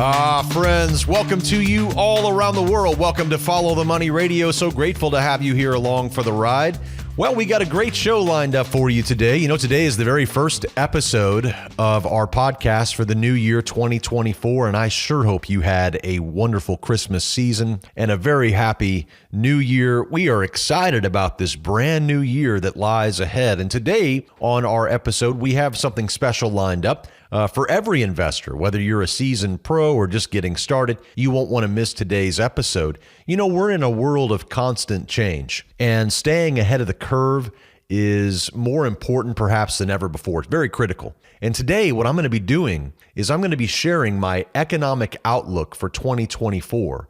Friends, welcome to you all around the world. Welcome to Follow the Money Radio. So grateful to have you here along for the ride. Well, we got a great show lined up for you today. You know, today is the very first episode of our podcast for the new year 2024, and I sure hope you had a wonderful Christmas season and a very happy new year. We are excited about this brand new year that lies ahead, and today on our episode, we have something special lined up. For every investor, whether you're a seasoned pro or just getting started, you won't want to miss today's episode. You know, we're in a world of constant change, and staying ahead of the curve is more important perhaps than ever before. It's very critical. And today, what I'm going to be doing is I'm going to be sharing my economic outlook for 2024,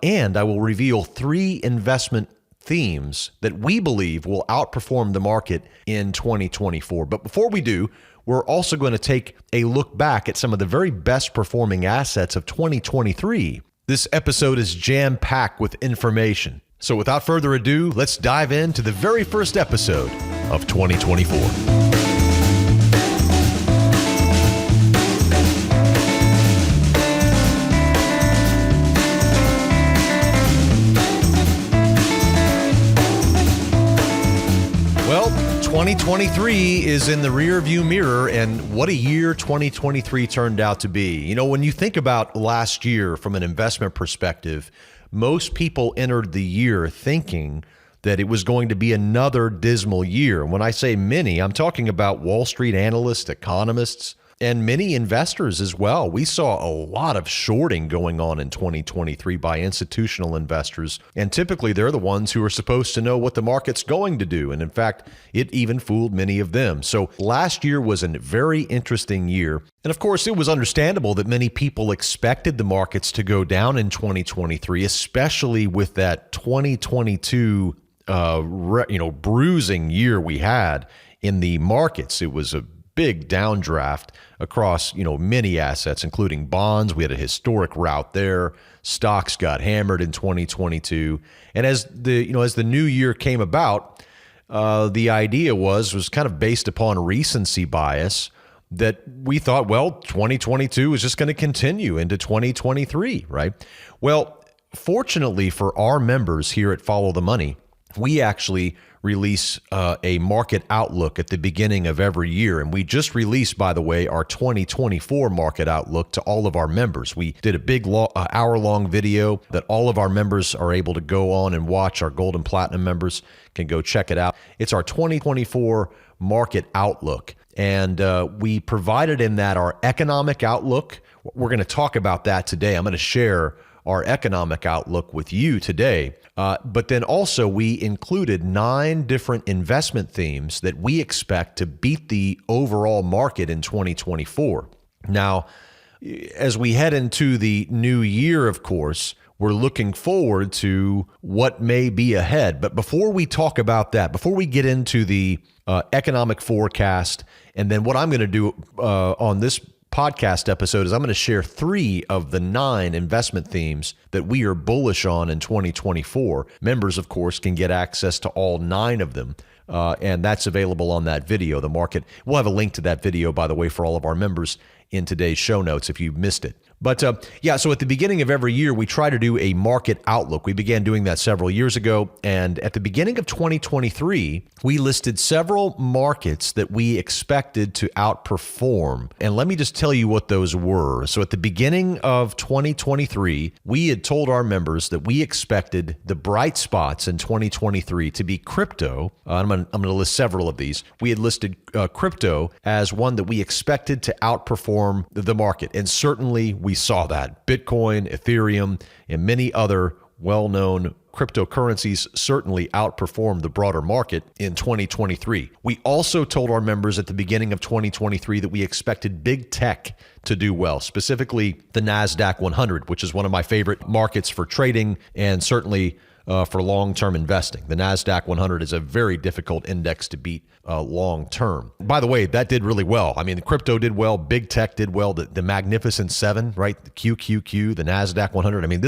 and I will reveal 3 investment themes that we believe will outperform the market in 2024. But before we do, we're also going to take a look back at some of the very best performing assets of 2023. This episode is jam-packed with information. So without further ado, let's dive into the very first episode of 2024. Well, 2023 is in the rearview mirror, and what a year 2023 turned out to be. You know, when you think about last year from an investment perspective, most people entered the year thinking that it was going to be another dismal year. And when I say many, I'm talking about Wall Street analysts, economists, and many investors as well. We saw a lot of shorting going on in 2023 by institutional investors. And typically they're the ones who are supposed to know what the market's going to do. And in fact, it even fooled many of them. So last year was a very interesting year. And of course, it was understandable that many people expected the markets to go down in 2023, especially with that 2022 bruising year we had in the markets. It was a big downdraft across, many assets, including bonds. We had a historic rout there. Stocks got hammered in 2022. And as the new year came about, the idea was kind of based upon recency bias that we thought, well, 2022 is just going to continue into 2023, right? Well, fortunately for our members here at Follow the Money, we actually release a market outlook at the beginning of every year. And we just released, by the way, our 2024 market outlook to all of our members. We did a big hour-long video that all of our members are able to go on and watch. Our Gold and Platinum members can go check it out. It's our 2024 market outlook. And we provided in that our economic outlook. We're going to talk about that today. I'm going to share our economic outlook with you today. But then also we included 9 different investment themes that we expect to beat the overall market in 2024. Now, as we head into the new year, of course, we're looking forward to what may be ahead. But before we talk about that, before we get into the economic forecast, and then what I'm going to do on this podcast episode is I'm going to share 3 of the 9 investment themes that we are bullish on in 2024. Members, of course, can get access to all 9 of them, and that's available on that video. The market, we'll have a link to that video, by the way, for all of our members in today's show notes if you missed it. But so at the beginning of every year, we try to do a market outlook. We began doing that several years ago. And at the beginning of 2023, we listed several markets that we expected to outperform. And let me just tell you what those were. So at the beginning of 2023, we had told our members that we expected the bright spots in 2023 to be crypto. I'm going to list several of these. We had listed crypto as one that we expected to outperform the market. And certainly we saw that. Bitcoin, Ethereum, and many other well-known cryptocurrencies certainly outperformed the broader market in 2023. We also told our members at the beginning of 2023 that we expected big tech to do well, specifically the NASDAQ 100, which is one of my favorite markets for trading and certainly for long-term investing. The NASDAQ 100 is a very difficult index to beat long-term. By the way, that did really well. I mean, the crypto did well, big tech did well, the Magnificent Seven, right? The QQQ, the NASDAQ 100. I mean,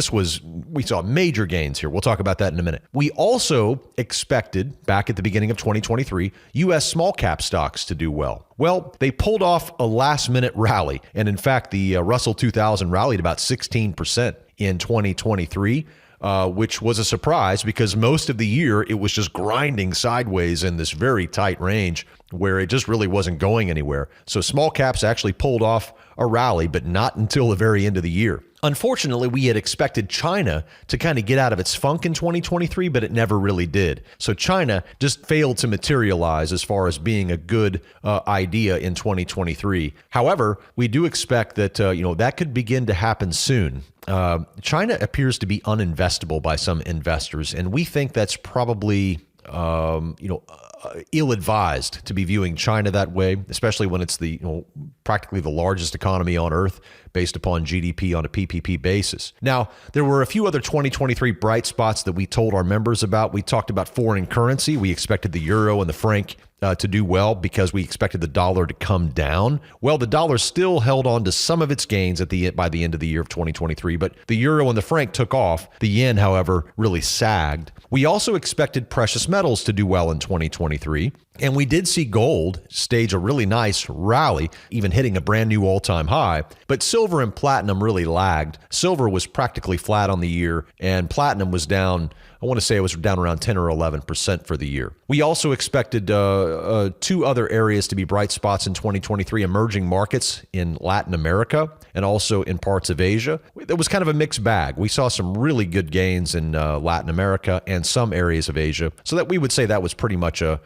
we saw major gains here. We'll talk about that in a minute. We also expected back at the beginning of 2023, U.S. small cap stocks to do well. Well, they pulled off a last-minute rally. And in fact, the Russell 2000 rallied about 16% in 2023. Which was a surprise because most of the year it was just grinding sideways in this very tight range where it just really wasn't going anywhere. So small caps actually pulled off a rally, but not until the very end of the year. Unfortunately, we had expected China to kind of get out of its funk in 2023, but it never really did. So China just failed to materialize as far as being a good idea in 2023. However, we do expect that that could begin to happen soon. China appears to be uninvestable by some investors, and we think that's probably ill-advised to be viewing China that way, especially when it's practically the largest economy on earth based upon GDP on a PPP basis. Now, there were a few other 2023 bright spots that we told our members about. We talked about foreign currency. We expected the euro and the franc to do well because we expected the dollar to come down. Well, the dollar still held on to some of its gains by the end of the year of 2023, but the euro and the franc took off. The yen, however, really sagged. We also expected precious metals to do well in 2023. And we did see gold stage a really nice rally, even hitting a brand new all-time high. But silver and platinum really lagged. Silver was practically flat on the year, and platinum was down, I want to say it was down around 10 or 11% for the year. We also expected two other areas to be bright spots in 2023, emerging markets in Latin America and also in parts of Asia. It was kind of a mixed bag. We saw some really good gains in Latin America and some areas of Asia, so that we would say that was pretty much a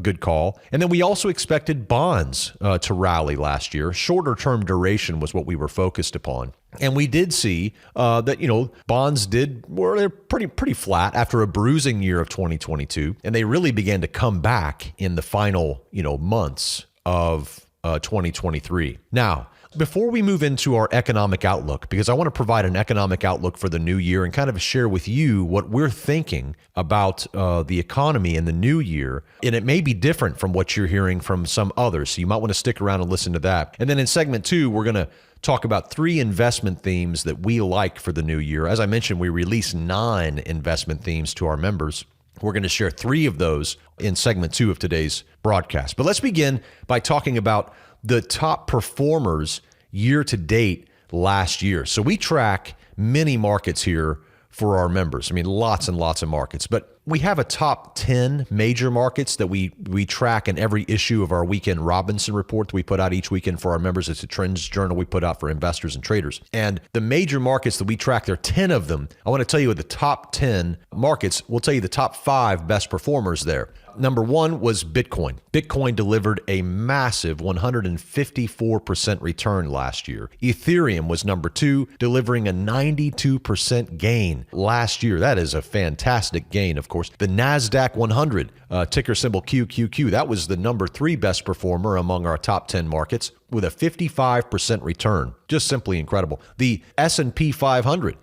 good call. And then we also expected bonds to rally last year. Shorter term duration was what we were focused upon. And we did see that, bonds they're pretty flat after a bruising year of 2022. And they really began to come back in the final, months of 2023. Now, before we move into our economic outlook, because I want to provide an economic outlook for the new year and kind of share with you what we're thinking about the economy in the new year, and it may be different from what you're hearing from some others, so you might want to stick around and listen to that. And then in segment 2, we're going to talk about 3 investment themes that we like for the new year. As I mentioned, we released 9 investment themes to our members. We're going to share 3 of those in segment 2 of today's broadcast. But let's begin by talking about the top performers year to date last year. So we track many markets here for our members. I mean, lots and lots of markets, but we have a top 10 major markets that we track in every issue of our Weekend Robinson report that we put out each weekend for our members. It's a trends journal we put out for investors and traders. And the major markets that we track, there are 10 of them. I want to tell you the top 10 markets. We'll tell you the top 5 best performers there. Number 1 was Bitcoin. Bitcoin delivered a massive 154% return last year. Ethereum was number 2, delivering a 92% gain last year. That is a fantastic gain, of course. The NASDAQ 100, ticker symbol QQQ, that was the number 3 best performer among our top 10 markets with a 55% return. Just simply incredible. The S&P 500,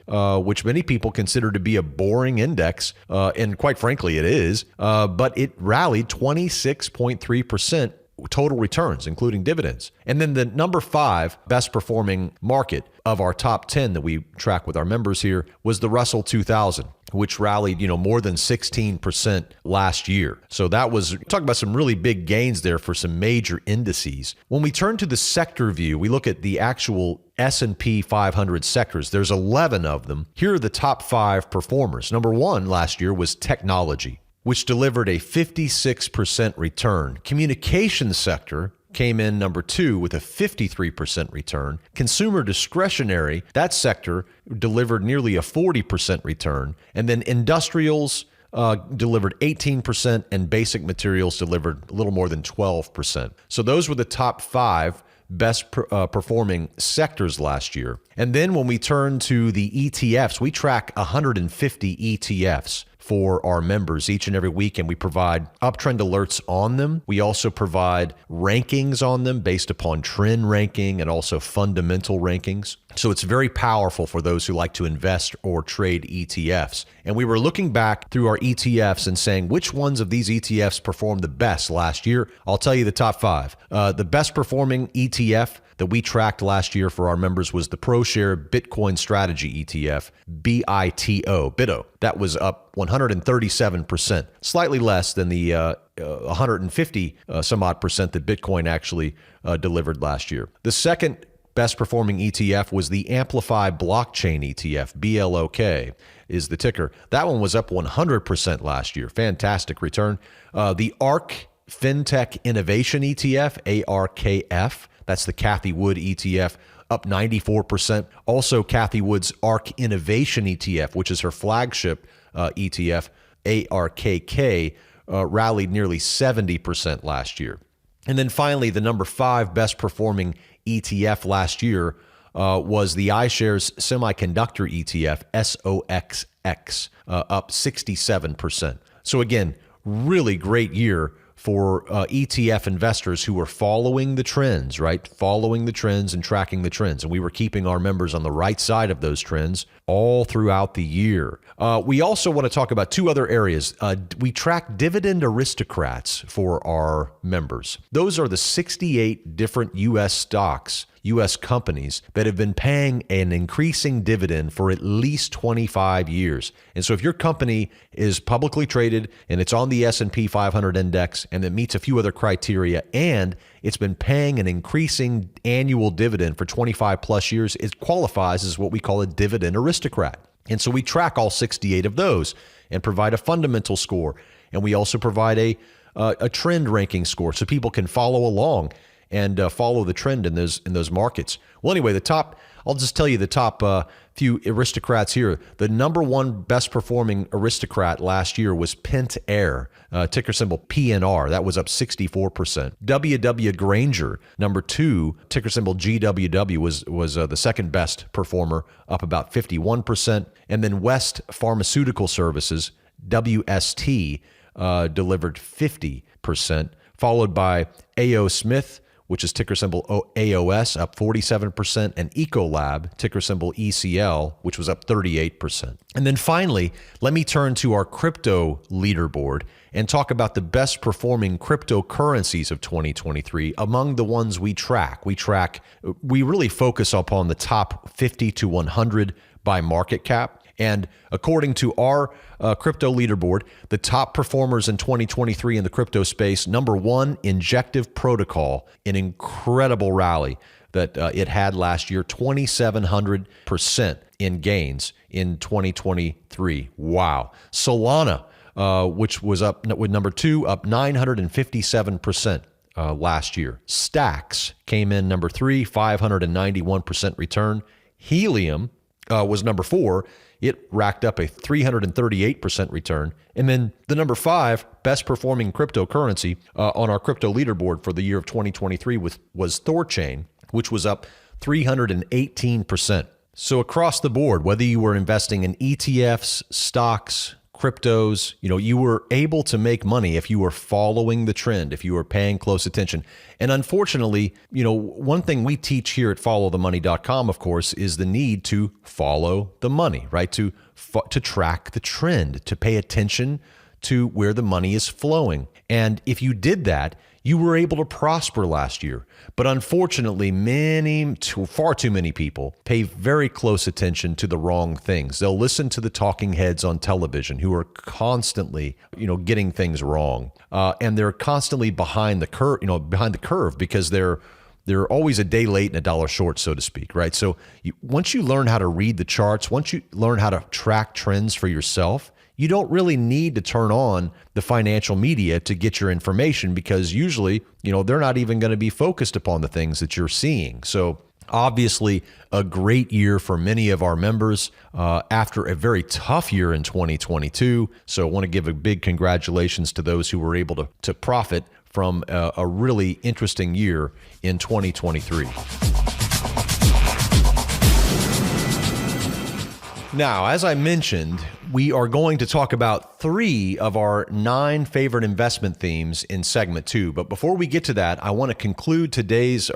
which many people consider to be a boring index, and quite frankly it is, but it rallied 26.3% total returns, including dividends. And then the number 5 best performing market of our top 10 that we track with our members here was the Russell 2000, which rallied, more than 16% last year. So that was, talk about some really big gains there for some major indices. When we turn to the sector view, we look at the actual S&P 500 sectors. There's 11 of them. Here are the top 5 performers. Number 1 last year was technology, which delivered a 56% return. Communications sector came in number 2 with a 53% return. Consumer discretionary, that sector delivered nearly a 40% return. And then industrials delivered 18%, and basic materials delivered a little more than 12%. So those were the top 5 best performing sectors last year. And then when we turn to the ETFs, we track 150 ETFs for our members each and every week, and we provide uptrend alerts on them. We also provide rankings on them based upon trend ranking and also fundamental rankings. So it's very powerful for those who like to invest or trade ETFs. And we were looking back through our ETFs and saying which ones of these ETFs performed the best last year. I'll tell you the top 5. The best performing ETF that we tracked last year for our members was the ProShare Bitcoin Strategy ETF, BITO. That was up 137%, slightly less than the 150 some odd percent that Bitcoin actually delivered last year. The second best performing ETF was the Amplify Blockchain ETF, BLOK is the ticker. That one was up 100% last year. Fantastic return. The ARK FinTech Innovation ETF, ARKF, that's the Cathie Wood ETF, up 94%. Also, Cathie Wood's ARK Innovation ETF, which is her flagship ETF, ARKK, rallied nearly 70% last year. And then finally, the number 5 best performing ETF last year was the iShares Semiconductor ETF, SOXX, up 67%. So again, really great year for ETF investors who were following the trends, right? Following the trends and tracking the trends. And we were keeping our members on the right side of those trends all throughout the year. We also want to talk about 2 other areas. We track dividend aristocrats for our members. Those are the 68 different U.S. stocks, U.S. companies that have been paying an increasing dividend for at least 25 years. And so if your company is publicly traded and it's on the S&P 500 index and it meets a few other criteria and it's been paying an increasing annual dividend for 25 plus years, it qualifies as what we call a dividend aristocrat. And so we track all 68 of those and provide a fundamental score. And we also provide a trend ranking score so people can follow along and follow the trend in those markets. Well, anyway, I'll just tell you the top few aristocrats here. The number 1 best performing aristocrat last year was Pentair, ticker symbol PNR. That was up 64%. W.W. Granger, number 2, ticker symbol GWW, was the second best performer, up about 51%. And then West Pharmaceutical Services, WST, delivered 50%, followed by A.O. Smith, which is ticker symbol AOS, up 47%, and Ecolab, ticker symbol ECL, which was up 38%. And then finally, let me turn to our crypto leaderboard and talk about the best performing cryptocurrencies of 2023 among the ones we track. We really focus upon the top 50 to 100 by market cap. And according to our crypto leaderboard, the top performers in 2023 in the crypto space, number 1, Injective Protocol, an incredible rally that it had last year, 2,700% in gains in 2023. Wow. Solana, which was up with number 2, up 957%. Last year. Stacks came in number 3, 591% return. Helium was number 4. It racked up a 338% return. And then the number 5 best performing cryptocurrency on our crypto leaderboard for the year of 2023 was Thorchain, which was up 318%. So across the board, whether you were investing in ETFs, stocks, cryptos, you were able to make money if you were following the trend, if you were paying close attention. And unfortunately, one thing we teach here at followthemoney.com, of course, is the need to follow the money, right? To track the trend, to pay attention to where the money is flowing. And if you did that, you were able to prosper last year. But unfortunately, far too many people pay very close attention to the wrong things. They'll listen to the talking heads on television who are constantly, getting things wrong. And they're constantly behind the curve because they're always a day late and a dollar short, so to speak, right? So once you learn how to read the charts, once you learn how to track trends for yourself, you don't really need to turn on the financial media to get your information because usually, they're not even going to be focused upon the things that you're seeing. So obviously a great year for many of our members after a very tough year in 2022. So I want to give a big congratulations to those who were able to profit from a really interesting year in 2023. Now, as I mentioned, We are going to talk about 3 of our 9 favorite investment themes in segment 2. But before we get to that, I want to conclude today's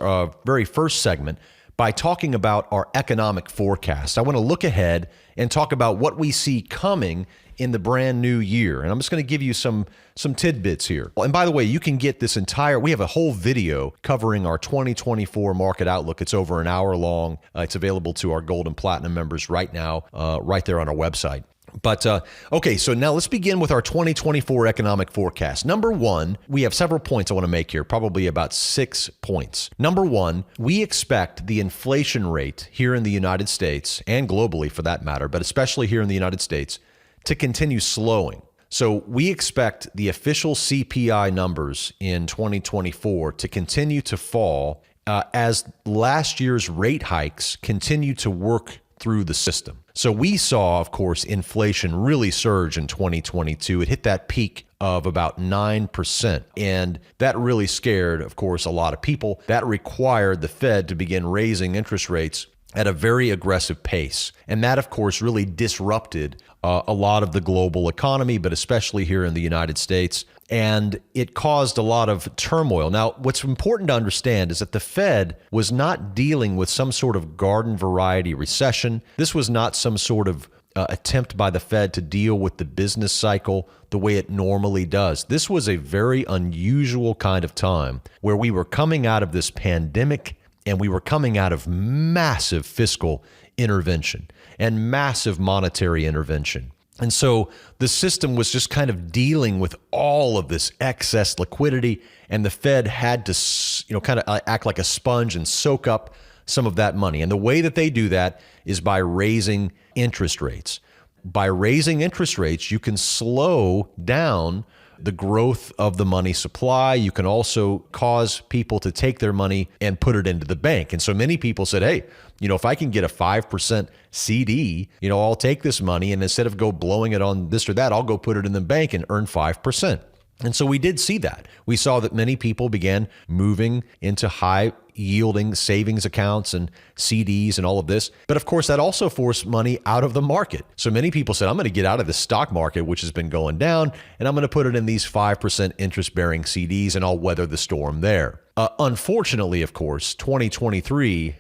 very first segment by talking about our economic forecast. I want to look ahead and talk about what we see coming in the brand new year. And I'm just going to give you some tidbits here. And by the way, you can get this we have a whole video covering our 2024 market outlook. It's over an hour long. It's available to our Gold and Platinum members right now, right there on our website. But okay, so now let's begin with our 2024 economic forecast. Number 1, we have several points I want to make here, probably about 6 points. Number 1, we expect the inflation rate here in the United States, and globally for that matter, but especially here in the United States, to continue slowing. So we expect the official CPI numbers in 2024 to continue to fall as last year's rate hikes continue to work through the system. So we saw, of course, inflation really surge in 2022. It hit that peak of about 9%. And that really scared, of course, a lot of people. That required the Fed to begin raising interest rates at a very aggressive pace. And that, of course, really disrupted a lot of the global economy, but especially here in the United States. And it caused a lot of turmoil. Now, what's important to understand is that the Fed was not dealing with some sort of garden variety recession. This was not some sort of attempt by the Fed to deal with the business cycle the way it normally does. This was a very unusual kind of time where we were coming out of this pandemic and we were coming out of massive fiscal intervention and massive monetary intervention. And so the system was just kind of dealing with all of this excess liquidity, and the Fed had to, kind of act like a sponge and soak up some of that money. And the way that they do that is by raising interest rates. By raising interest rates, you can slow down the growth of the money supply. You can also cause people to take their money and put it into the bank. And so many people said, hey, if I can get a 5% CD, I'll take this money, and instead of go blowing it on this or that, I'll go put it in the bank and earn 5%. And so we did see that. We saw that many people began moving into high yielding savings accounts and CDs and all of this. But of course, that also forced money out of the market. So many people said, I'm going to get out of the stock market, which has been going down, and I'm going to put it in these 5% interest-bearing CDs, and I'll weather the storm there. Unfortunately, of course, 2023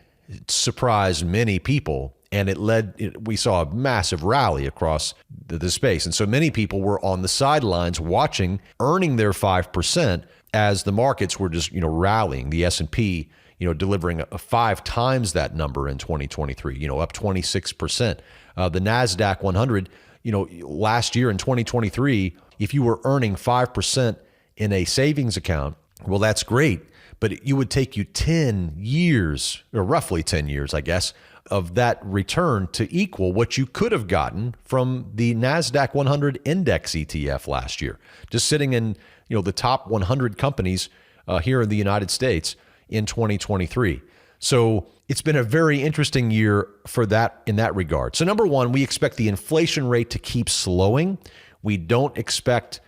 surprised many people, and we saw a massive rally across the space. And so many people were on the sidelines watching, earning their 5% as the markets were just, rallying. The S&P, delivering 5 times that number in 2023, up 26%. The NASDAQ 100, last year in 2023, if you were earning 5% in a savings account, well, that's great. But it would take you 10 years, or roughly 10 years, I guess, of that return to equal what you could have gotten from the NASDAQ 100 index ETF last year, just sitting in the top 100 companies here in the United States in 2023. So it's been a very interesting year for that in that regard. So number 1, we expect the inflation rate to keep slowing. We don't expect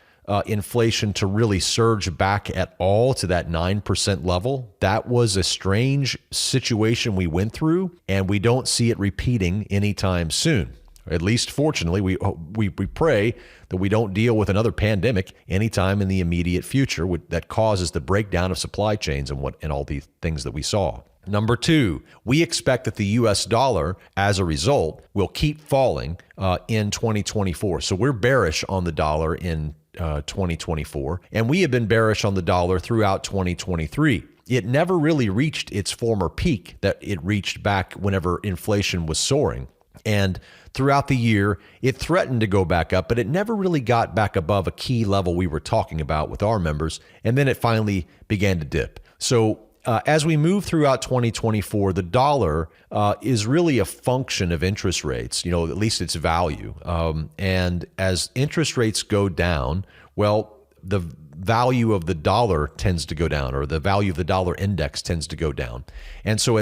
inflation to really surge back at all to that 9% level. That was a strange situation we went through, and we don't see it repeating anytime soon. At least, fortunately, we pray that we don't deal with another pandemic anytime in the immediate future that causes the breakdown of supply chains and all these things that we saw. Number 2, we expect that the U.S. dollar, as a result, will keep falling in 2024. So we're bearish on the dollar in 2024, and we have been bearish on the dollar throughout 2023. It never really reached its former peak that it reached back whenever inflation was soaring. And throughout the year, it threatened to go back up, but it never really got back above a key level we were talking about with our members. And then it finally began to dip. So as we move throughout 2024, the dollar is really a function of interest rates, at least its value. And as interest rates go down, well, the value of the dollar tends to go down, or the value of the dollar index tends to go down. And so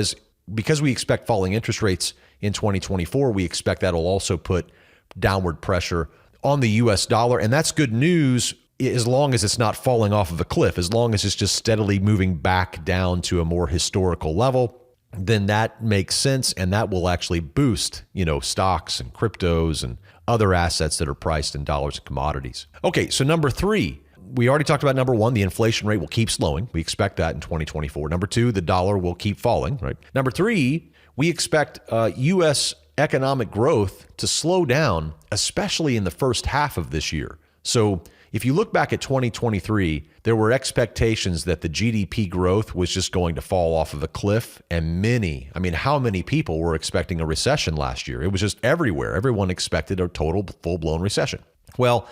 because we expect falling interest rates in 2024, we expect that'll also put downward pressure on the U.S. dollar. And that's good news as long as it's not falling off of a cliff, as long as it's just steadily moving back down to a more historical level, then that makes sense. And that will actually boost, stocks and cryptos and other assets that are priced in dollars and commodities. Okay, so number 3, we already talked about number 1, the inflation rate will keep slowing. We expect that in 2024. Number 2, the dollar will keep falling, right? Number 3, we expect U.S. economic growth to slow down, especially in the first half of this year. So if you look back at 2023, there were expectations that the GDP growth was just going to fall off of a cliff. And how many people were expecting a recession last year? It was just everywhere. Everyone expected a total full-blown recession. Well,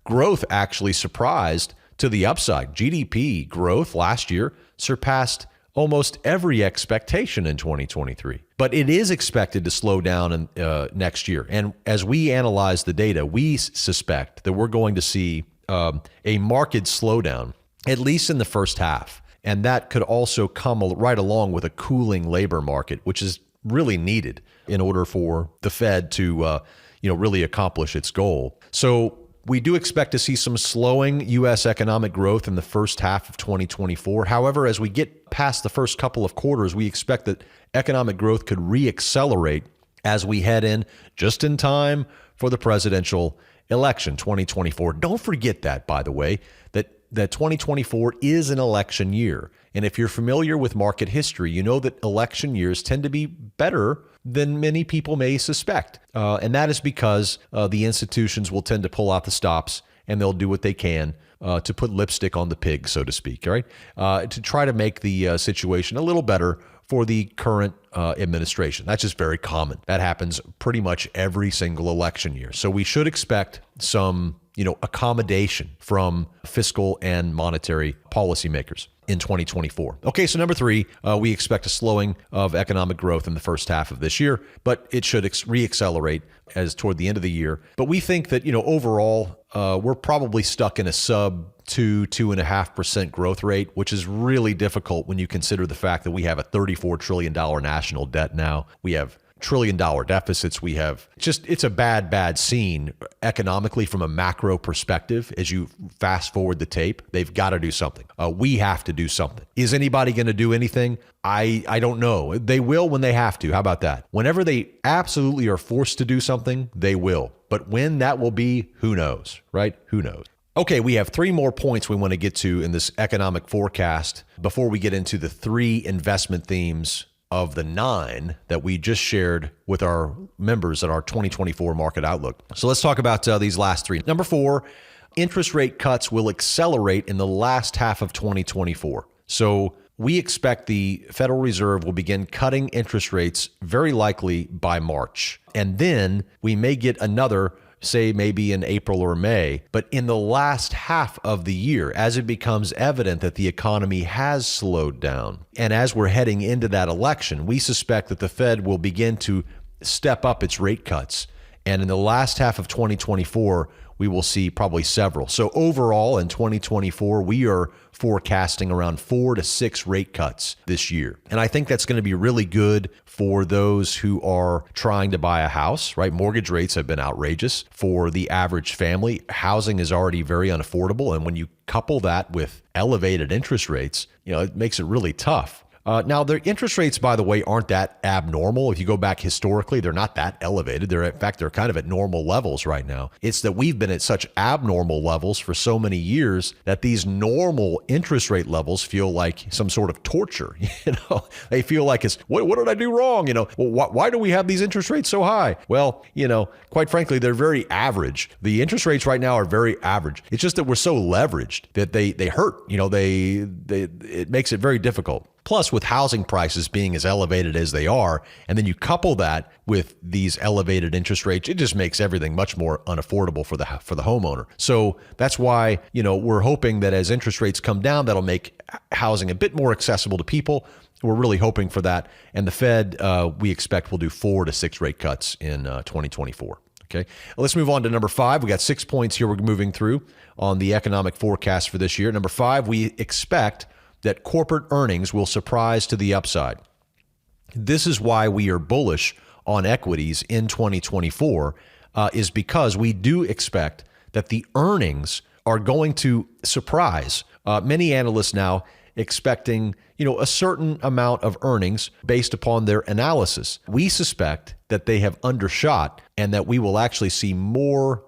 growth actually surprised to the upside. GDP growth last year surpassed almost every expectation in 2023. But it is expected to slow down next year. And as we analyze the data, we suspect that we're going to see a marked slowdown, at least in the first half. And that could also come right along with a cooling labor market, which is really needed in order for the Fed to really accomplish its goal. So we do expect to see some slowing U.S. economic growth in the first half of 2024. However, as we get past the first couple of quarters, we expect that economic growth could reaccelerate as we head in just in time for the presidential election 2024. Don't forget that, by the way, that 2024 is an election year. And if you're familiar with market history, you know that election years tend to be better than many people may suspect. And that is because the institutions will tend to pull out the stops and they'll do what they can to put lipstick on the pig, so to speak, right? To try to make the situation a little better for the current administration. That's just very common. That happens pretty much every single election year. So we should expect some, accommodation from fiscal and monetary policymakers in 2024. Okay, so number 3, we expect a slowing of economic growth in the first half of this year, but it should reaccelerate as toward the end of the year. But we think that, overall, we're probably stuck in a sub 2.5% growth rate, which is really difficult when you consider the fact that we have a $34 trillion national debt now. We have trillion-dollar deficits. We have it's a bad scene economically from a macro perspective. As you fast forward the tape, they've got to do something. We have to do something. Is anybody going to do anything? I don't know. They will when they have to. How about that? Whenever they absolutely are forced to do something, they will. But when that will be, who knows, right? Who knows? Okay, we have 3 more points we want to get to in this economic forecast before we get into the 3 investment themes of the 9 that we just shared with our members at our 2024 market outlook. So let's talk about these last 3. Number 4, interest rate cuts will accelerate in the last half of 2024. So we expect the Federal Reserve will begin cutting interest rates very likely by March. And then we may get another, say maybe in April or May, but in the last half of the year, as it becomes evident that the economy has slowed down. And as we're heading into that election, we suspect that the Fed will begin to step up its rate cuts. And in the last half of 2024, we will see probably several. So overall in 2024, we are forecasting around 4 to 6 rate cuts this year. And I think that's going to be really good for those who are trying to buy a house, right? Mortgage rates have been outrageous for the average family. Housing is already very unaffordable. And when you couple that with elevated interest rates, it makes it really tough. Now, the interest rates, by the way, aren't that abnormal. If you go back historically, they're not that elevated. In fact, they're kind of at normal levels right now. It's that we've been at such abnormal levels for so many years that these normal interest rate levels feel like some sort of torture. They feel like what did I do wrong? Why do we have these interest rates so high? Well, quite frankly, they're very average. The interest rates right now are very average. It's just that we're so leveraged that they hurt. It makes it very difficult. Plus, with housing prices being as elevated as they are, and then you couple that with these elevated interest rates, it just makes everything much more unaffordable for the homeowner. So that's why, we're hoping that as interest rates come down, that'll make housing a bit more accessible to people. We're really hoping for that. And the Fed, we expect, will do 4 to 6 rate cuts in 2024. Okay, let's move on to number 5. We got 6 points here we're moving through on the economic forecast for this year. Number 5, we expect that corporate earnings will surprise to the upside. This is why we are bullish on equities in 2024, is because we do expect that the earnings are going to surprise. Many analysts now expecting, a certain amount of earnings based upon their analysis. We suspect that they have undershot and that we will actually see more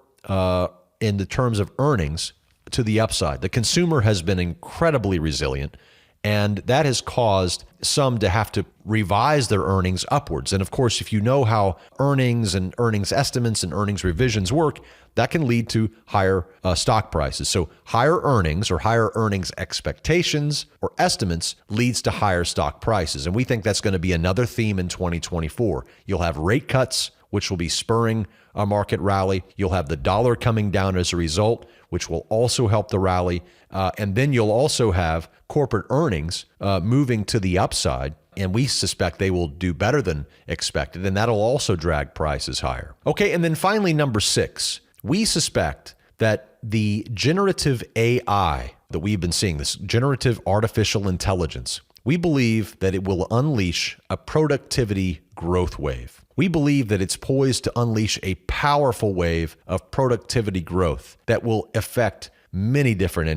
in the terms of earnings to the upside. The consumer has been incredibly resilient, and that has caused some to have to revise their earnings upwards. And of course, if you know how earnings and earnings estimates and earnings revisions work, that can lead to higher stock prices. So higher earnings or higher earnings expectations or estimates leads to higher stock prices. And we think that's going to be another theme in 2024. You'll have rate cuts, which will be spurring a market rally. You'll have the dollar coming down as a result, which will also help the rally. And then you'll also have corporate earnings moving to the upside. And we suspect they will do better than expected. And that'll also drag prices higher. Okay, and then finally, number 6. We suspect that the generative AI that we've been seeing, this generative artificial intelligence, we believe that it will unleash a productivity growth wave. We believe that it's poised to unleash a powerful wave of productivity growth that will affect many different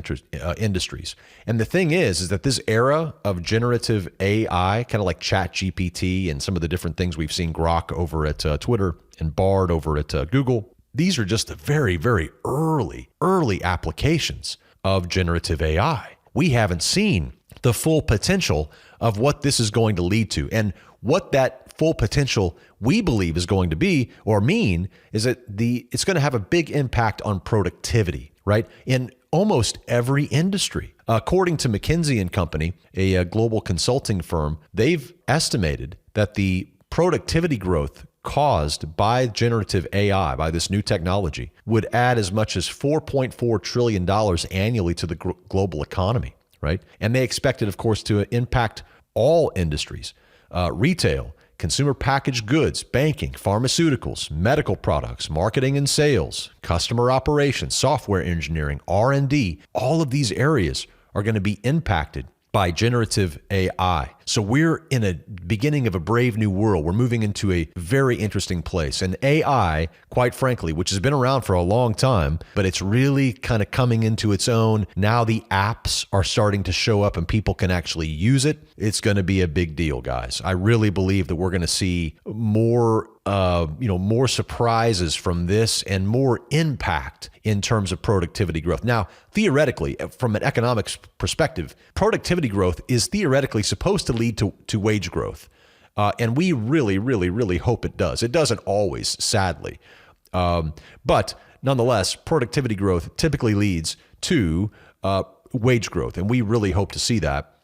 industries. And the thing is that this era of generative AI, kind of like ChatGPT and some of the different things we've seen, Grok over at Twitter and Bard over at Google, these are just the very, very early applications of generative AI. We haven't seen the full potential of what this is going to lead to. And what that full potential we believe is going to be or mean is that it's going to have a big impact on productivity, right? In almost every industry. According to McKinsey & Company, a global consulting firm, they've estimated that the productivity growth caused by generative AI, by this new technology, would add as much as $4.4 trillion annually to the global economy, right? And they expect it, of course, to impact all industries, retail, consumer packaged goods, banking, pharmaceuticals, medical products, marketing and sales, customer operations, software engineering, R&D. All of these areas are going to be impacted by generative AI. So we're in a beginning of a brave new world. We're moving into a very interesting place. And AI, quite frankly, which has been around for a long time, but it's really kind of coming into its own. Now the apps are starting to show up and people can actually use it. It's going to be a big deal, guys. I really believe that we're going to see more surprises from this and more impact in terms of productivity growth. Now, theoretically, from an economics perspective, productivity growth is theoretically supposed to lead to wage growth. And we really hope it does. It doesn't always, sadly. But nonetheless, productivity growth typically leads to wage growth. And we really hope to see that,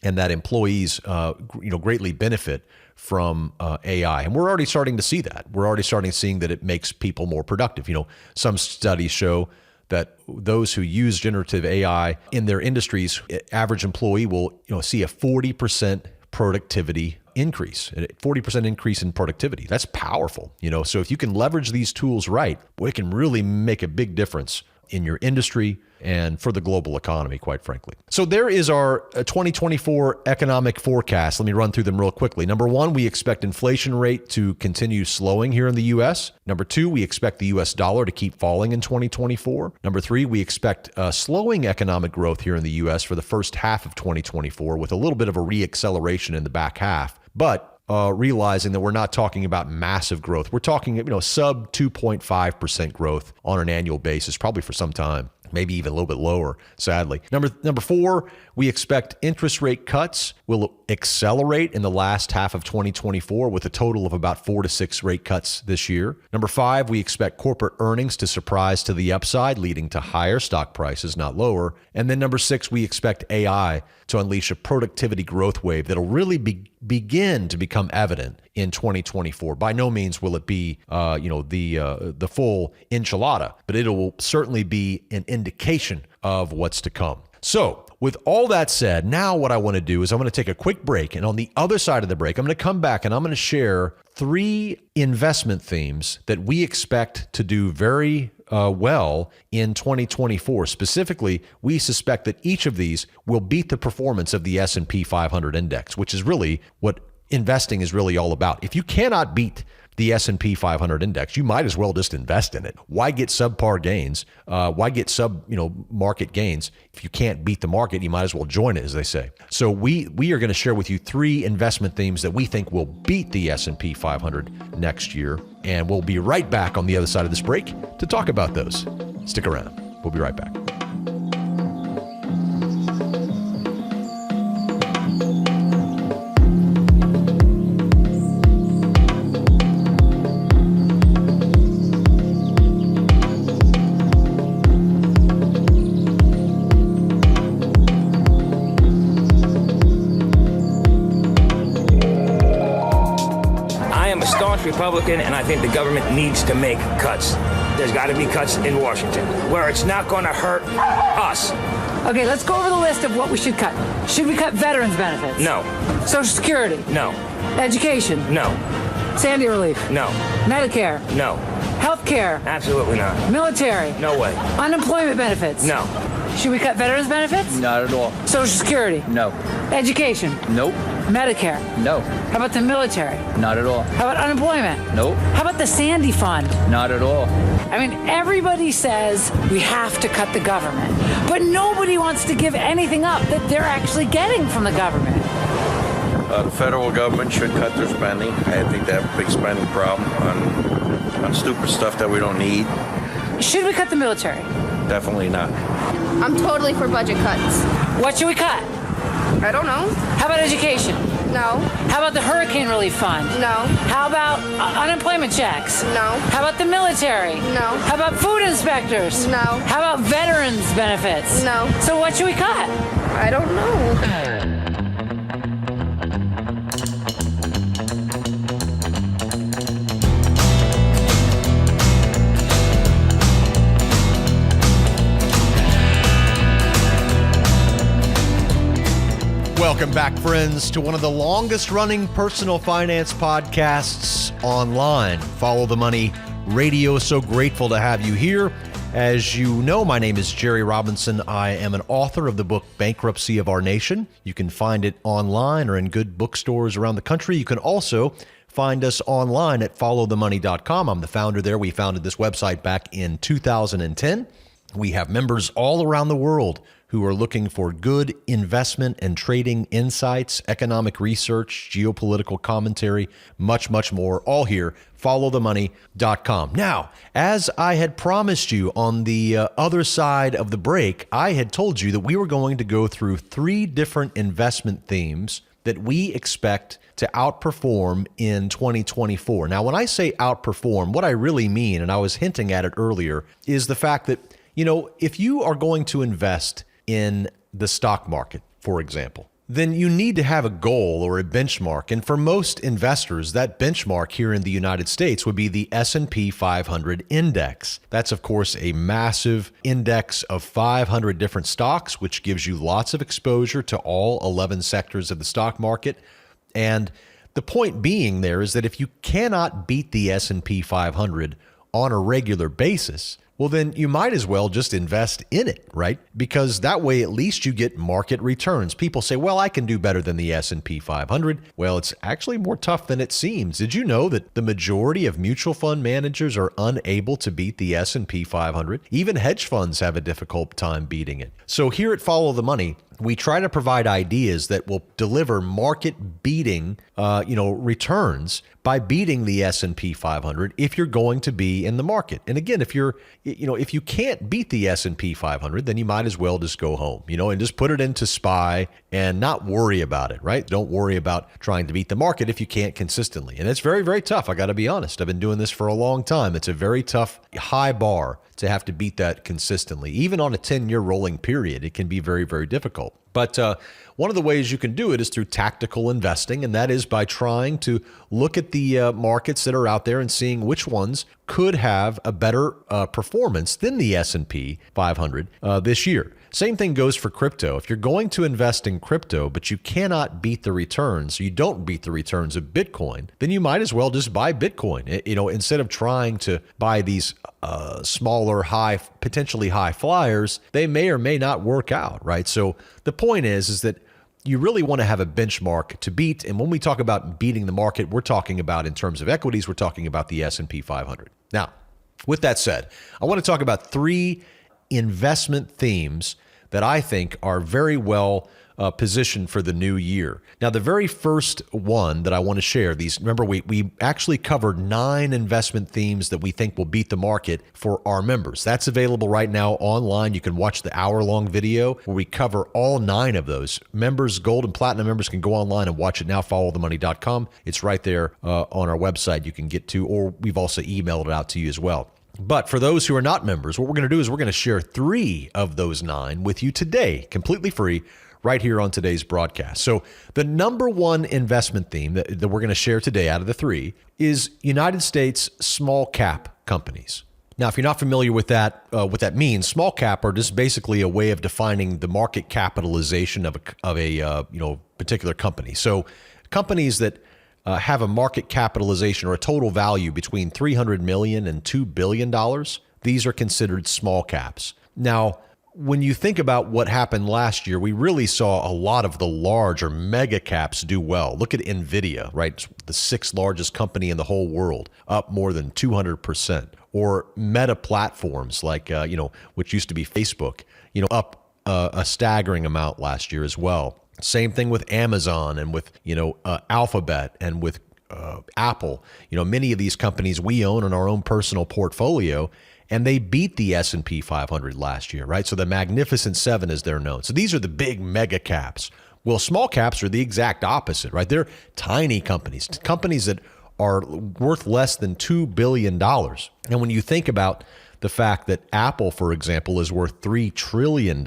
and that employees greatly benefit from AI. And we're already starting to see that. We're already starting to see that it makes people more productive. Some studies show that those who use generative AI in their industries, average employee will see a 40% productivity increase, a 40% increase in productivity. That's powerful. So if you can leverage these tools right, it can really make a big difference in your industry and for the global economy, quite frankly. So there is our 2024 economic forecast. Let me run through them real quickly. Number 1, we expect inflation rate to continue slowing here in the U.S. Number 2, we expect the U.S. dollar to keep falling in 2024. Number 3, we expect slowing economic growth here in the U.S. for the first half of 2024 with a little bit of a reacceleration in the back half. But realizing that we're not talking about massive growth. We're talking, sub 2.5% growth on an annual basis, probably for some time, maybe even a little bit lower, sadly. Number 4, we expect interest rate cuts will accelerate in the last half of 2024 with a total of about 4 to 6 rate cuts this year. Number 5, we expect corporate earnings to surprise to the upside, leading to higher stock prices, not lower. And then number 6, we expect AI to unleash a productivity growth wave that'll really begin to become evident in 2024. By no means will it be, the full enchilada, but it will certainly be an indication of what's to come. So with all that said, now what I want to do is I'm going to take a quick break. And on the other side of the break, I'm going to come back and I'm going to share 3 investment themes that we expect to do very well in 2024. Specifically, we suspect that each of these will beat the performance of the S&P 500 index, which is really what investing is really all about. If you cannot beat the S&P 500 index, you might as well just invest in it. Why get subpar gains? Why get market gains? If you can't beat the market, you might as well join it, as they say. So we are going to share with you 3 investment themes that we think will beat the S&P 500 next year. And we'll be right back on the other side of this break to talk about those. Stick around. We'll be right back. Republican, and I think the government needs to make cuts. There's got to be cuts in Washington where it's not going to hurt us. Okay, let's go over the list of what we should cut. Should we cut veterans benefits? No. Social Security? No. Education? No. Sandy relief? No. Medicare? No. Health care? Absolutely not. Military? No way. Unemployment benefits? No. Should we cut veterans benefits? Not at all. Social Security? No. Education? Nope. Medicare? No. How about the military? Not at all. How about unemployment? Nope. How about the Sandy Fund? Not at all. I mean, everybody says we have to cut the government, but nobody wants to give anything up that they're actually getting from the government. The federal government should cut their spending. I think they have a big spending problem on stupid stuff that we don't need. Should we cut the military? Definitely not. I'm totally for budget cuts. What should we cut? I don't know. How about education? No. How about the hurricane relief fund? No. How about unemployment checks? No. How about the military? No. How about food inspectors? No. How about veterans benefits? No. So what should we cut? I don't know. Welcome back, friends, to one of the longest running personal finance podcasts online, Follow the Money Radio. So grateful to have you here. As you know, my name is Jerry Robinson. I am an author of the book Bankruptcy of Our Nation. You can find it online or in good bookstores around the country. You can also find us online at followthemoney.com. I'm the founder there. We founded this website back in 2010. We have members all around the world who are looking for good investment and trading insights, economic research, geopolitical commentary, much, much more, all here, followthemoney.com. Now, as I had promised you on the other side of the break, I had told you that we were going to go through 3 different investment themes that we expect to outperform in 2024. Now, when I say outperform, what I really mean, and I was hinting at it earlier, is the fact that, if you are going to invest in the stock market, for example, then you need to have a goal or a benchmark. And for most investors, that benchmark here in the United States would be the S&P 500 index. That's, of course, a massive index of 500 different stocks, which gives you lots of exposure to all 11 sectors of the stock market. And the point being there is that if you cannot beat the S&P 500 on a regular basis, well, then you might as well just invest in it, right? Because that way, at least you get market returns. People say, well, I can do better than the S&P 500. Well, it's actually more tough than it seems. Did you know that the majority of mutual fund managers are unable to beat the S&P 500? Even hedge funds have a difficult time beating it. So here at Follow the Money, we try to provide ideas that will deliver market-beating, returns by beating the S&P 500 if you're going to be in the market. And again, if you can't beat the S&P 500, then you might as well just go home, and just put it into SPY and not worry about it, right? Don't worry about trying to beat the market if you can't consistently. And it's very, very tough. I got to be honest. I've been doing this for a long time. It's a very tough, high bar to have to beat that consistently. Even on a 10-year rolling period, it can be very, very difficult. But one of the ways you can do it is through tactical investing, and that is by trying to look at the markets that are out there and seeing which ones could have a better performance than the S&P 500 this year. Same thing goes for crypto. If you're going to invest in crypto, but you cannot beat the returns, you don't beat the returns of Bitcoin, then you might as well just buy Bitcoin. Instead of trying to buy these smaller, potentially high flyers, they may or may not work out, right? So the point is that you really want to have a benchmark to beat. And when we talk about beating the market, we're talking about, in terms of equities, we're talking about the S&P 500. Now, with that said, I want to talk about 3 investment themes that I think are very well positioned for the new year. Now, the very first one that I want to share, remember, we actually covered 9 investment themes that we think will beat the market for our members. That's available right now online. You can watch the hour-long video where we cover all 9 of those. Members, gold and platinum members, can go online and watch it now, followthemoney.com. It's right there on our website you can get to, or we've also emailed it out to you as well. But for those who are not members, what we're going to do is we're going to share 3 of those 9 with you today, completely free, right here on today's broadcast. So the number one investment theme that we're going to share today out of the 3 is United States small cap companies. Now, if you're not familiar with that, what that means, small cap are just basically a way of defining the market capitalization of a particular company. So companies that have a market capitalization or a total value between $300 million and $2 billion, these are considered small caps. Now, when you think about what happened last year, we really saw a lot of the large or mega caps do well. Look at NVIDIA, right? The 6th largest company in the whole world, up more than 200%. Or Meta platforms like, which used to be Facebook, up a staggering amount last year as well. Same thing with Amazon and with, Alphabet and with Apple. Many of these companies we own in our own personal portfolio, and they beat the S&P 500 last year, right? So the Magnificent Seven, as they're known. So these are the big mega caps. Well, small caps are the exact opposite, right? They're tiny companies that are worth less than $2 billion. And when you think about the fact that Apple, for example, is worth $3 trillion,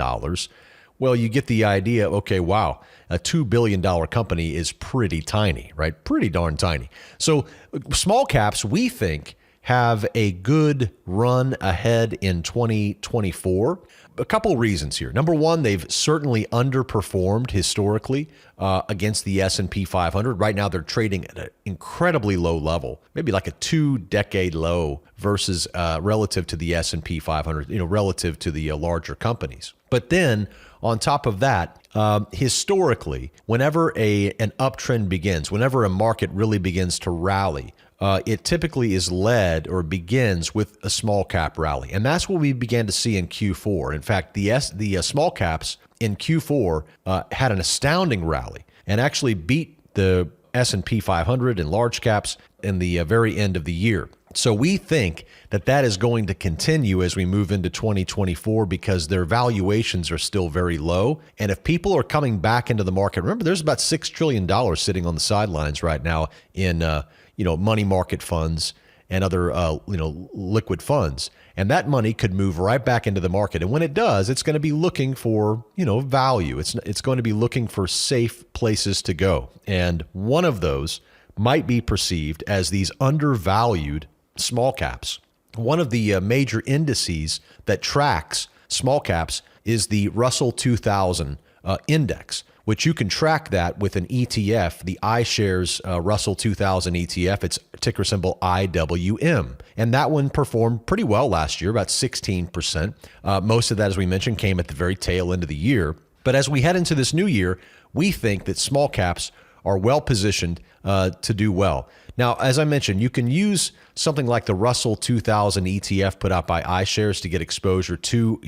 well, you get the idea, okay, wow, a $2 billion company is pretty tiny, right? Pretty darn tiny. So small caps, we think, have a good run ahead in 2024. A couple of reasons here. Number one, they've certainly underperformed historically against the S&P 500. Right now, they're trading at an incredibly low level, maybe like a 2-decade low versus relative to the S&P 500, relative to the larger companies. But then on top of that, historically, whenever an uptrend begins, whenever a market really begins to rally, it typically is led or begins with a small cap rally. And that's what we began to see in Q4. In fact, the small caps in Q4 had an astounding rally and actually beat the S&P 500 and large caps in the very end of the year. So we think that is going to continue as we move into 2024 because their valuations are still very low. And if people are coming back into the market, remember, there's about $6 trillion sitting on the sidelines right now in money market funds and other liquid funds. And that money could move right back into the market. And when it does, it's going to be looking for, value. It's going to be looking for safe places to go. And one of those might be perceived as these undervalued small caps. One of the major indices that tracks small caps is the Russell 2000 index, which you can track that with an ETF, the iShares Russell 2000 ETF. It's ticker symbol IWM. And that one performed pretty well last year, about 16%. Most of that, as we mentioned, came at the very tail end of the year. But as we head into this new year, we think that small caps are well positioned to do well. Now, as I mentioned, you can use something like the Russell 2000 ETF put out by iShares to get exposure to,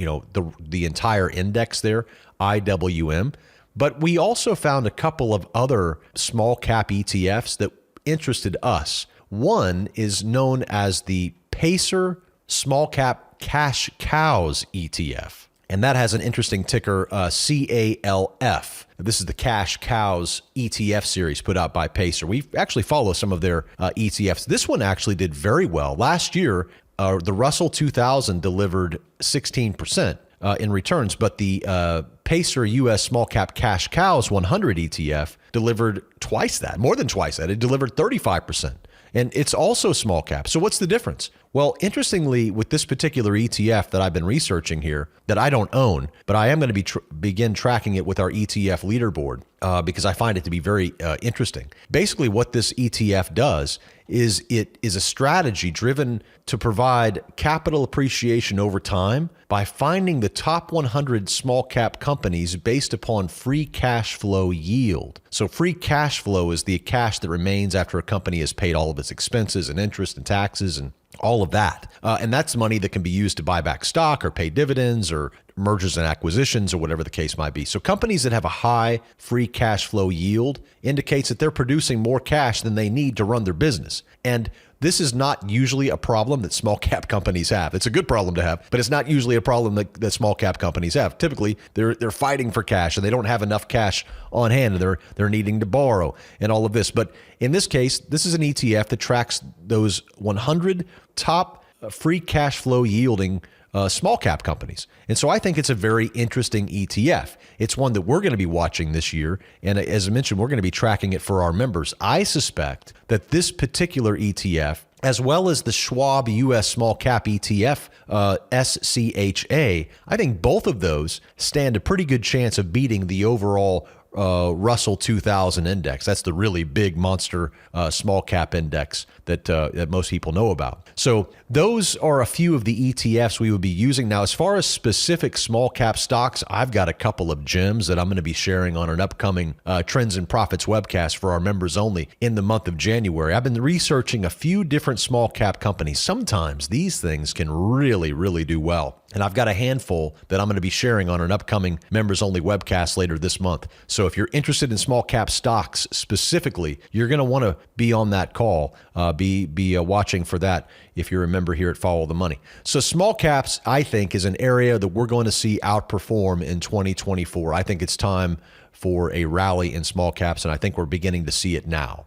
the entire index there, IWM. But we also found a couple of other small cap ETFs that interested us. One is known as the Pacer Small Cap Cash Cows ETF. And that has an interesting ticker, CALF. This is the Cash Cows ETF series put out by Pacer. We actually follow some of their ETFs. This one actually did very well. Last year, the Russell 2000 delivered 16% in returns, but the Pacer US Small Cap Cash Cows 100 ETF delivered twice that, more than twice that. It delivered 35%. And it's also small cap. So what's the difference? Well, interestingly, with this particular ETF that I've been researching here, that I don't own, but I am going to begin tracking it with our ETF leaderboard. because I find it to be very interesting. Basically, what this ETF does is it is a strategy driven to provide capital appreciation over time by finding the top 100 small cap companies based upon free cash flow yield. So free cash flow is the cash that remains after a company has paid all of its expenses and interest and taxes and all of that. And that's money that can be used to buy back stock or pay dividends or mergers and acquisitions or whatever the case might be. So companies that have a high free cash flow yield indicates that they're producing more cash than they need to run their business. And this is not usually a problem that small cap companies have. It's a good problem to have, but it's not usually a problem that small cap companies have. Typically, they're fighting for cash and they don't have enough cash on hand and they're needing to borrow and all of this. But in this case, this is an ETF that tracks those 100 top free cash flow yielding small cap companies. And so I think it's a very interesting ETF. It's one that we're going to be watching this year. And as I mentioned, we're going to be tracking it for our members. I suspect that this particular ETF, as well as the Schwab US Small Cap ETF, SCHA, I think both of those stand a pretty good chance of beating the overall Russell 2000 index. That's the really big monster small cap index that most people know about. So those are a few of the ETFs we would be using. Now, as far as specific small cap stocks, I've got a couple of gems that I'm going to be sharing on an upcoming Trends and Profits webcast for our members only in the month of January. I've been researching a few different small cap companies. Sometimes these things can really, really do well. And I've got a handful that I'm going to be sharing on an upcoming members only webcast later this month. So if you're interested in small cap stocks specifically, you're going to want to be on that call, be watching for that if you're a member here at Follow the Money. So small caps, I think, is an area that we're going to see outperform in 2024. I think it's time for a rally in small caps, and I think we're beginning to see it now.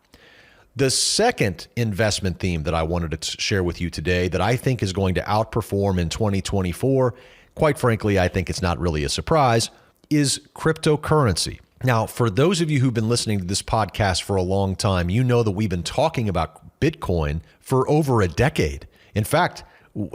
The second investment theme that I wanted to share with you today that I think is going to outperform in 2024, quite frankly, I think it's not really a surprise, is cryptocurrency. Now, for those of you who've been listening to this podcast for a long time, you know that we've been talking about Bitcoin for over a decade. In fact,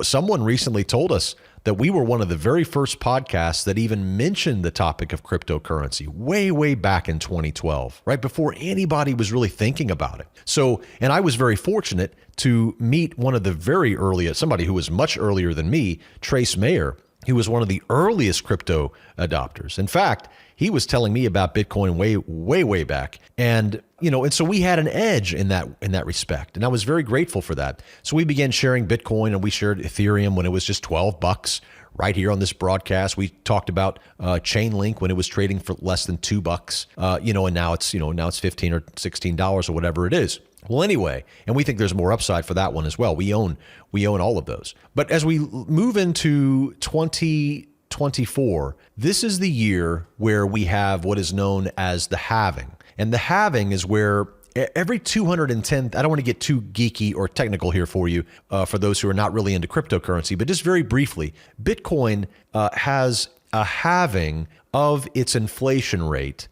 someone recently told us that we were one of the very first podcasts that even mentioned the topic of cryptocurrency way back in 2012, right before anybody was really thinking about it. So, and I was very fortunate to meet one of the very earliest, somebody who was much earlier than me, Trace Mayer, who was one of the earliest crypto adopters. In fact, he was telling me about Bitcoin way back. And, and so we had an edge in that respect. And I was very grateful for that. So we began sharing Bitcoin and we shared Ethereum when it was just $12 right here on this broadcast. We talked about Chainlink when it was trading for less than $2, and now it's $15 or $16 or whatever it is. Well, anyway, and we think there's more upside for that one as well. We own all of those. But as we move into 2024, this is the year where we have what is known as the halving. And the halving is where every 210, I don't want to get too geeky or technical here for you, for those who are not really into cryptocurrency, but just very briefly, Bitcoin has a halving of its inflation rate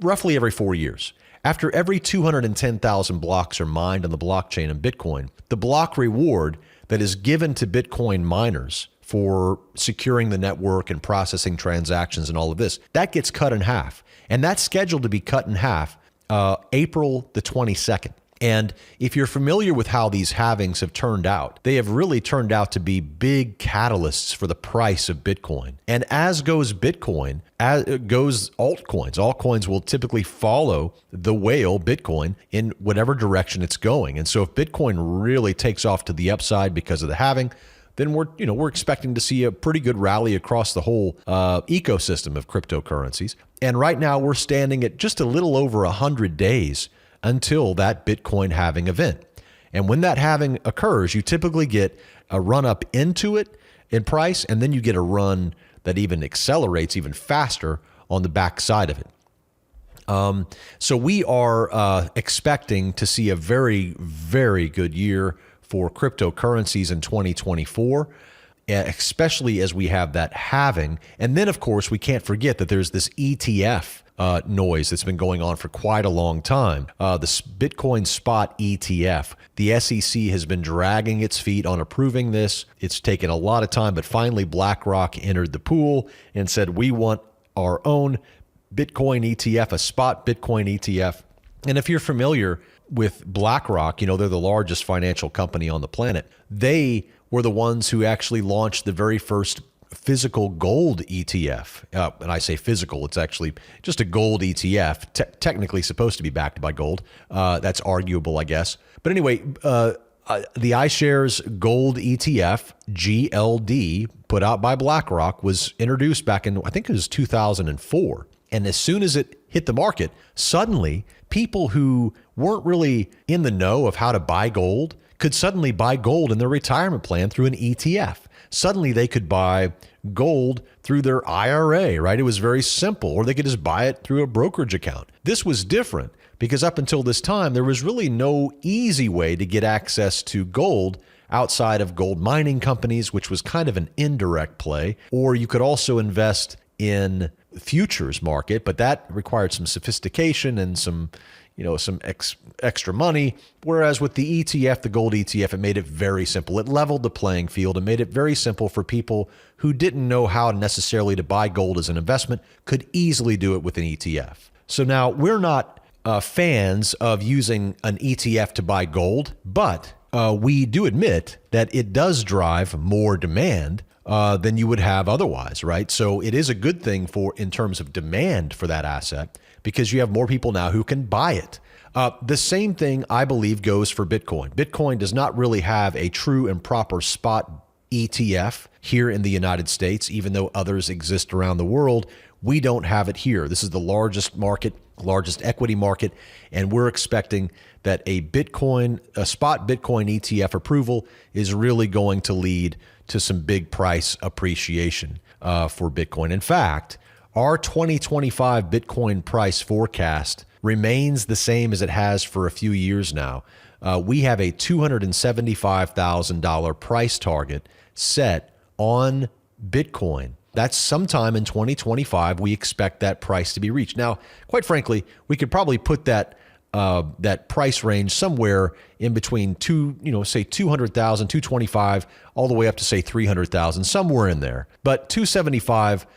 roughly every 4 years. After every 210,000 blocks are mined on the blockchain in Bitcoin, the block reward that is given to Bitcoin miners for securing the network and processing transactions and all of this, that gets cut in half. And that's scheduled to be cut in half April the 22nd. And if you're familiar with how these halvings have turned out, they have really turned out to be big catalysts for the price of Bitcoin. And as goes Bitcoin, as goes altcoins. Altcoins will typically follow the whale Bitcoin in whatever direction it's going. And so if Bitcoin really takes off to the upside because of the halving, then we're expecting to see a pretty good rally across the whole ecosystem of cryptocurrencies. And right now we're standing at just a little over 100 days until that Bitcoin halving event. And when that halving occurs, you typically get a run up into it in price, and then you get a run that even accelerates even faster on the backside of it. So we are expecting to see a very, very good year for cryptocurrencies in 2024, especially as we have that halving. And then, of course, we can't forget that there's this ETF noise that's been going on for quite a long time. The Bitcoin spot ETF. The SEC has been dragging its feet on approving this. It's taken a lot of time, but finally BlackRock entered the pool and said, we want our own Bitcoin ETF, a spot Bitcoin ETF. And if you're familiar with BlackRock, they're the largest financial company on the planet. They were the ones who actually launched the very first physical gold ETF. And I say physical, it's actually just a gold ETF, technically supposed to be backed by gold. That's arguable, I guess. But anyway, the iShares Gold ETF, GLD, put out by BlackRock, was introduced back in, I think it was 2004. And as soon as it hit the market, suddenly people who weren't really in the know of how to buy gold could suddenly buy gold in their retirement plan through an ETF. Suddenly they could buy gold through their IRA, right? It was very simple, or they could just buy it through a brokerage account. This was different because up until this time, there was really no easy way to get access to gold outside of gold mining companies, which was kind of an indirect play, or you could also invest in futures market, but that required some sophistication and some extra money. Whereas with the ETF, the gold ETF, it made it very simple. It leveled the playing field and made it very simple for people who didn't know how necessarily to buy gold as an investment, could easily do it with an ETF. So now we're not fans of using an ETF to buy gold, but we do admit that it does drive more demand than you would have otherwise, right? So it is a good thing in terms of demand for that asset because you have more people now who can buy it. The same thing, I believe, goes for Bitcoin. Bitcoin does not really have a true and proper spot ETF here in the United States, even though others exist around the world. We don't have it here. This is the largest market, largest equity market, and we're expecting that a spot Bitcoin ETF approval is really going to lead to some big price appreciation for Bitcoin. In fact, our 2025 Bitcoin price forecast remains the same as it has for a few years now. We have a $275,000 price target set on Bitcoin. That's sometime in 2025. We expect that price to be reached. Now, quite frankly, we could probably put that price range somewhere in between say 200,000, 225, all the way up to say 300,000, somewhere in there. But 275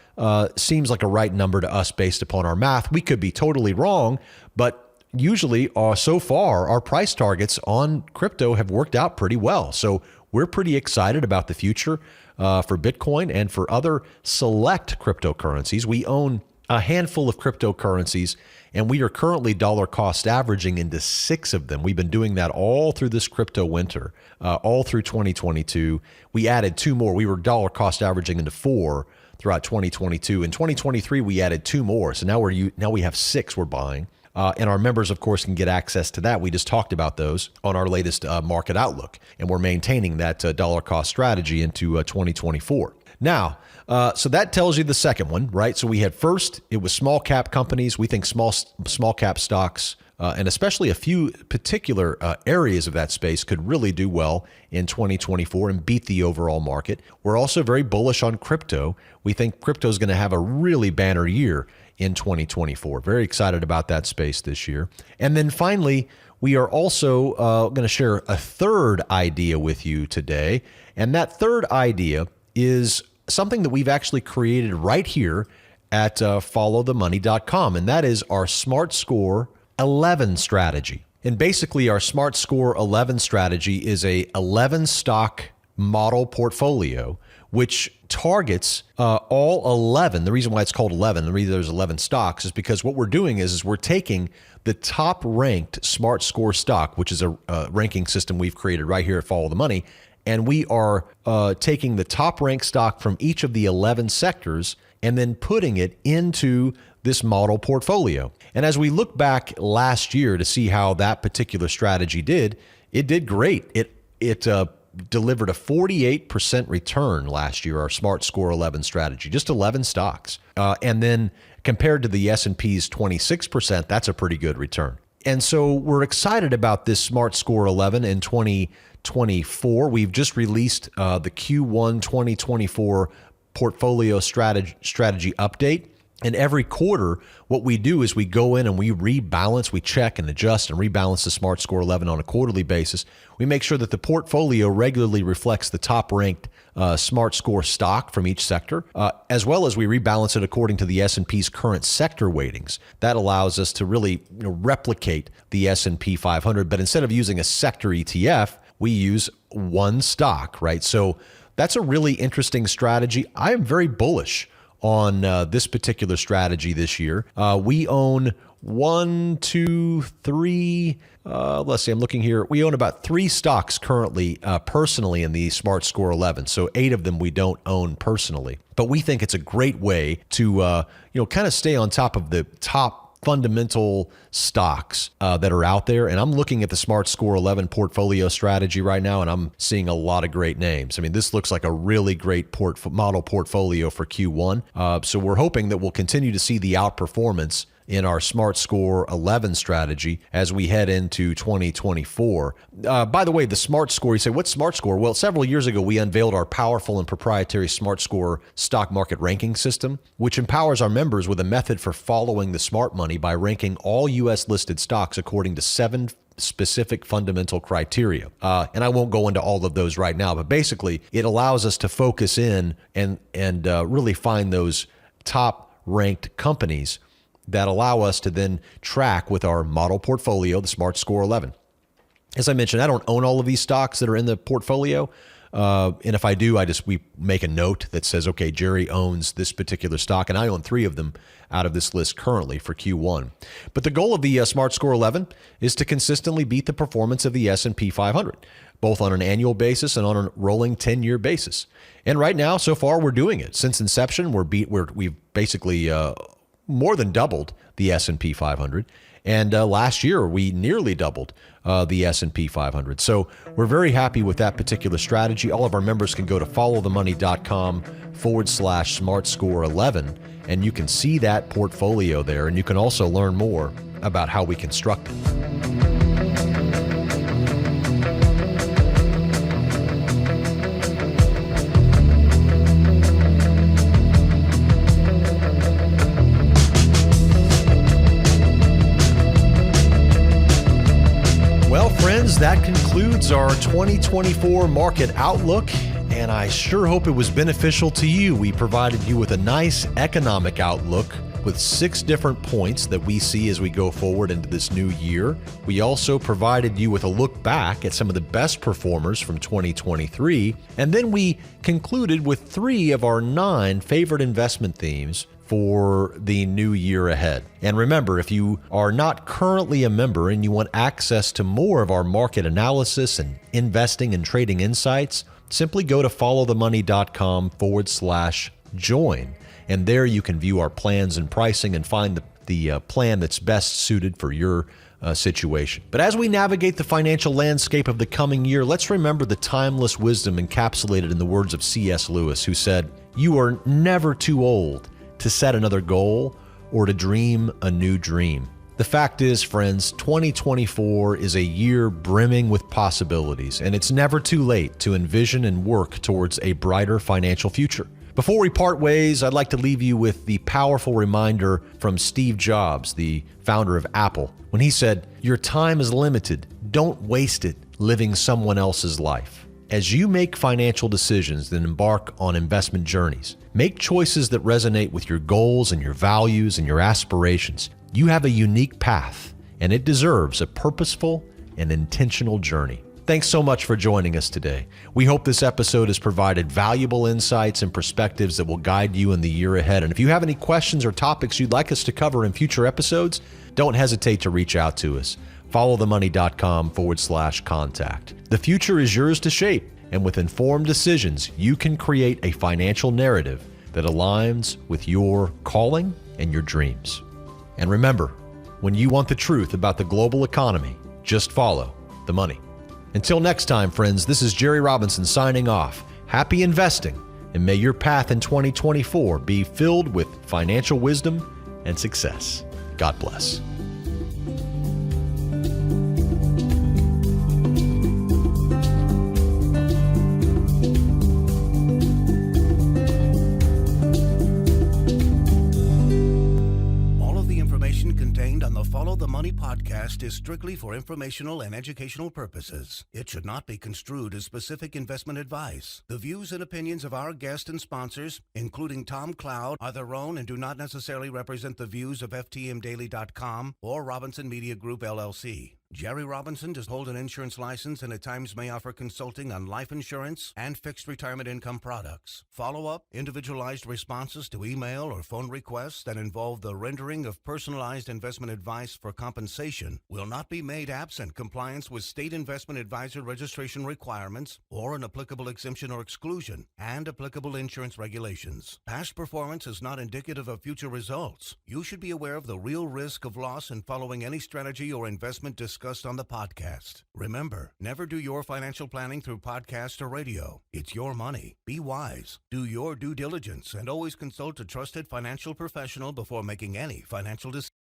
seems like a right number to us based upon our math. We could be totally wrong, but usually so far our price targets on crypto have worked out pretty well. So we're pretty excited about the future for Bitcoin and for other select cryptocurrencies. We own a handful of cryptocurrencies, and we are currently dollar cost averaging into 6 of them. We've been doing that all through this crypto winter, all through 2022. We added 2 more. We were dollar cost averaging into 4 throughout 2022. In 2023, we added 2 more. So now we have 6 we're buying. And our members, of course, can get access to that. We just talked about those on our latest market outlook, and we're maintaining that dollar cost strategy into 2024. Now, so that tells you the second one, right? So we had first, it was small cap companies. We think small cap stocks, and especially a few particular areas of that space could really do well in 2024 and beat the overall market. We're also very bullish on crypto. We think crypto is going to have a really banner year in 2024. Very excited about that space this year. And then finally, we are also going to share a third idea with you today. And that third idea is something that we've actually created right here at followthemoney.com. And that is our Smart Score 11 strategy. And basically our Smart Score 11 strategy is a 11 stock model portfolio, which targets all 11. The reason why it's called 11, the reason there's 11 stocks, is because what we're doing is we're taking the top ranked Smart Score stock, which is a ranking system we've created right here at Follow the Money, and we are taking the top ranked stock from each of the 11 sectors and then putting it into this model portfolio. And as we look back last year to see how that particular strategy did, it did great. It delivered a 48% return last year, our Smart Score 11 strategy, just 11 stocks. And then compared to the S&P's 26%, that's a pretty good return. And so we're excited about this Smart Score 11 in 2024. We've just released the Q1 2024 portfolio strategy update. And every quarter, what we do is we go in and we rebalance, we check and adjust and rebalance the Smart Score 11 on a quarterly basis. We make sure that the portfolio regularly reflects the top-ranked Smart Score stock from each sector, as well as we rebalance it according to the S&P's current sector weightings. That allows us to really replicate the S&P 500, but instead of using a sector ETF, we use one stock, right? So that's a really interesting strategy. I am very bullish on this particular strategy this year. We own let's see, I'm looking here. We own about 3 stocks currently personally in the Smart Score 11. So 8 of them we don't own personally. But we think it's a great way to kind of stay on top of the top fundamental stocks that are out there. And I'm looking at the Smart Score 11 portfolio strategy right now, and I'm seeing a lot of great names. I mean, this looks like a really great model portfolio for Q1. So we're hoping that we'll continue to see the outperformance in our Smart Score 11 strategy as we head into 2024. By the way, the Smart Score, you say, what's Smart Score? Well, several years ago, we unveiled our powerful and proprietary Smart Score stock market ranking system, which empowers our members with a method for following the smart money by ranking all U.S. listed stocks according to 7 specific fundamental criteria. And I won't go into all of those right now, but basically it allows us to focus in and really find those top ranked companies that allow us to then track with our model portfolio, the Smart Score 11. As I mentioned, I don't own all of these stocks that are in the portfolio. And if I do, we make a note that says, okay, Jerry owns this particular stock, and I own 3 of them out of this list currently for Q1. But the goal of the Smart Score 11 is to consistently beat the performance of the S&P 500, both on an annual basis and on a rolling 10-year basis. And right now, so far, we're doing it. Since inception, we've basically more than doubled the S&P 500. And last year, we nearly doubled the S&P 500. So we're very happy with that particular strategy. All of our members can go to followthemoney.com/SmartScore11, and you can see that portfolio there. And you can also learn more about how we construct it. That concludes our 2024 market outlook, and I sure hope it was beneficial to you. We provided you with a nice economic outlook with 6 different points that we see as we go forward into this new year. We also provided you with a look back at some of the best performers from 2023, and then we concluded with 3 of our 9 favorite investment themes for the new year ahead. And remember, if you are not currently a member and you want access to more of our market analysis and investing and trading insights, simply go to followthemoney.com/join. And there you can view our plans and pricing and find the plan that's best suited for your situation. But as we navigate the financial landscape of the coming year, let's remember the timeless wisdom encapsulated in the words of C.S. Lewis, who said, "You are never too old to set another goal or to dream a new dream." The fact is, friends, 2024 is a year brimming with possibilities, and it's never too late to envision and work towards a brighter financial future. Before we part ways, I'd like to leave you with the powerful reminder from Steve Jobs, the founder of Apple, when he said, "Your time is limited. Don't waste it living someone else's life." As you make financial decisions and embark on investment journeys, make choices that resonate with your goals and your values and your aspirations. You have a unique path, and it deserves a purposeful and intentional journey. Thanks so much for joining us today. We hope this episode has provided valuable insights and perspectives that will guide you in the year ahead. And if you have any questions or topics you'd like us to cover in future episodes, don't hesitate to reach out to us. followthemoney.com/contact. The future is yours to shape, and with informed decisions, you can create a financial narrative that aligns with your calling and your dreams. And remember, when you want the truth about the global economy, just follow the money. Until next time, friends, this is Jerry Robinson signing off. Happy investing, and may your path in 2024 be filled with financial wisdom and success. God bless. podcast is strictly for informational and educational purposes. It should not be construed as specific investment advice. The views and opinions of our guests and sponsors, including Tom Cloud, are their own and do not necessarily represent the views of FTMDaily.com or Robinson Media Group, LLC. Jerry Robinson does hold an insurance license and at times may offer consulting on life insurance and fixed retirement income products. Follow-up, individualized responses to email or phone requests that involve the rendering of personalized investment advice for compensation will not be made absent compliance with state investment advisor registration requirements or an applicable exemption or exclusion and applicable insurance regulations. Past performance is not indicative of future results. You should be aware of the real risk of loss in following any strategy or investment discussion on the podcast. Remember, never do your financial planning through podcast or radio. It's your money. Be wise. Do your due diligence and always consult a trusted financial professional before making any financial decision.